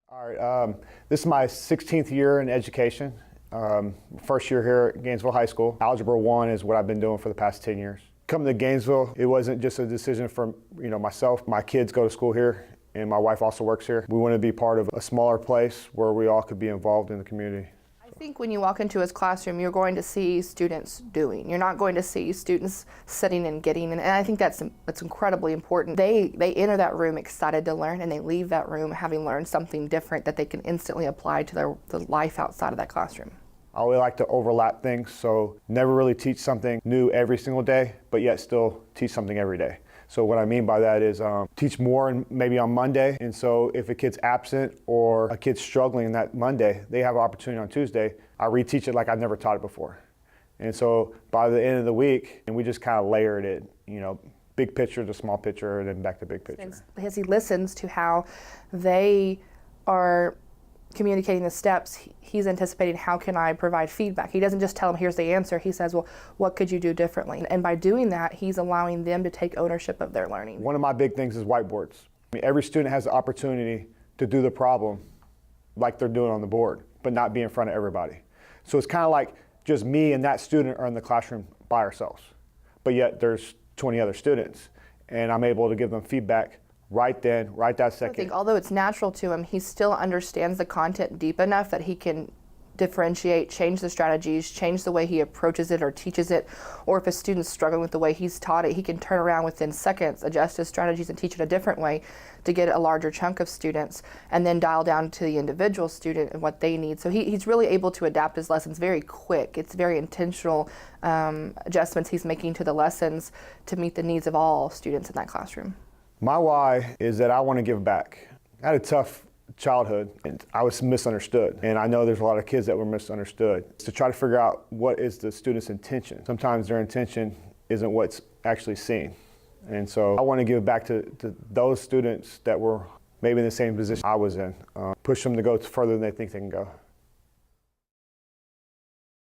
All right, this is my 16th year in education. First year here at Gainesville High School. Algebra I is what I've been doing for the past 10 years. Coming to Gainesville, it wasn't just a decision for myself. My kids go to school here, and my wife also works here. We want to be part of a smaller place where we all could be involved in the community. I think when you walk into his classroom, you're going to see students doing. You're not going to see students sitting and getting, and I think that's incredibly important. They enter that room excited to learn, and they leave that room having learned something different that they can instantly apply to the life outside of that classroom. I always like to overlap things, so never really teach something new every single day, but yet still teach something every day. So what I mean by that is teach more maybe on Monday, and so if a kid's absent or a kid's struggling that Monday, they have an opportunity on Tuesday. I reteach it like I've never taught it before. And so by the end of the week, and we just kind of layered it, big picture to small picture and then back to big picture. As he listens to how they are communicating the steps, he's anticipating how can I provide feedback. He doesn't just tell them here's the answer, he says, well, what could you do differently? And by doing that, he's allowing them to take ownership of their learning. One of my big things is whiteboards. Every student has the opportunity to do the problem like they're doing on the board, but not be in front of everybody. So it's kind of like just me and that student are in the classroom by ourselves, but yet there's 20 other students, and I'm able to give them feedback right then, right that second. I think although it's natural to him, he still understands the content deep enough that he can differentiate, change the strategies, change the way he approaches it or teaches it, or if a student's struggling with the way he's taught it, he can turn around within seconds, adjust his strategies and teach it a different way to get a larger chunk of students, and then dial down to the individual student and what they need. So he's really able to adapt his lessons very quick. It's very intentional adjustments he's making to the lessons to meet the needs of all students in that classroom. My why is that I want to give back. I had a tough childhood, and I was misunderstood. And I know there's a lot of kids that were misunderstood. It's to try to figure out what is the student's intention. Sometimes their intention isn't what's actually seen. And so I want to give back to those students that were maybe in the same position I was in. Push them to go further than they think they can go.